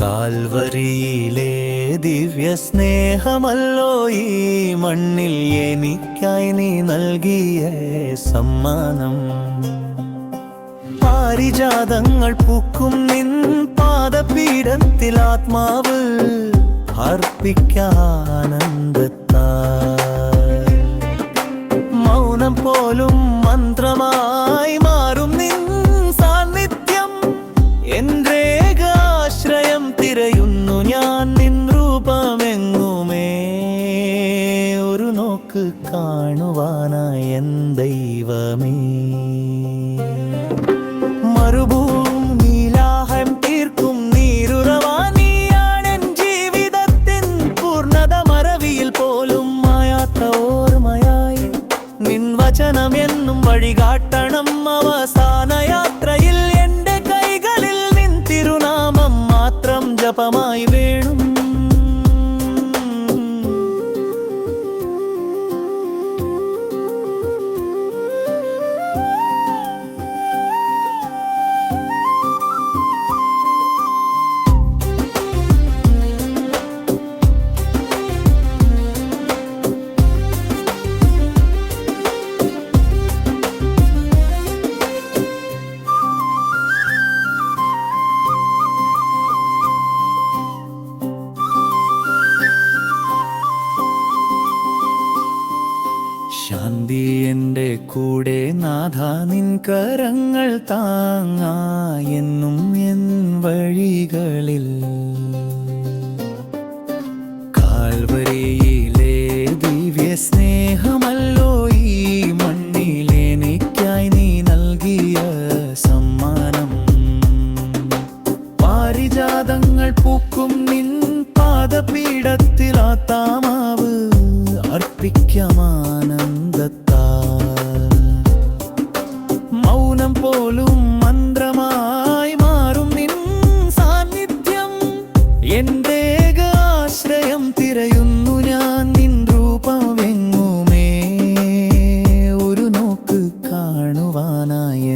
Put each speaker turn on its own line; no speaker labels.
കാൽവരിയിലെ ദിവ്യ സ്നേഹമല്ലോ ഈ മണ്ണിൽ എനിക്കായി നീ നൽകിയ സമ്മാനം. പാരിജാതങ്ങൾ പൂക്കും നിൻ പാദപീഠത്തിൽ ആത്മാവ് അർപ്പിക്കാനന്ദത്താൽ. മൗനം പോലും മന്ത്രമായി മാറും നിൻ സാന്നിധ്യം. എൻ്റെ ആശ്രയം തിരയുന്നു ഞാൻ നിൻ രൂപമെങ്ങുമേ. ഒരു നോക്ക് കാണുവാനായി എൻ ദൈവമേ. മരുഭൂമിയിലാഹം തീർക്കും നീരുറവാ നീയാണെൻ ജീവിതത്തിൻ പൂർണ്ണത. മറവിയിൽ പോലും മായാത്ത ഓർമ്മയായി നിൻ വചനം എന്നും വഴികാട്ടണം. അവസാന യാത്രയിൽ എൻ്റെ കൈകളിൽ നിൻ തിരുനാമം മാത്രം ജപമായി വേണം. ശാന്തി എൻ്റെ കൂടെ നാഥ, നിൻ കരങ്ങൾ താങ്ങായെന്നും എൻ വഴികളിൽ. കാൽവരിയിലെ ദിവ്യ സ്നേഹമല്ലോ ഈ മണ്ണിൽ എനിക്കായി നീ നൽകിയ സമ്മാനം. പാരിജാതങ്ങൾ പൂക്കും നിൻ പാദപീഠത്തിൽ ആത്മാവ് അർപ്പിക്കാനന്ദത്താൽ. മൗനം പോലും മന്ത്രമായി മാറും നിൻ സാന്നിധ്യം. എൻ്റെ ആശ്രയം തിരയുന്നു ഞാൻ നിൻ രൂപമെങ്ങുമേ. ഒരു നോക്ക് കാണുവാനായി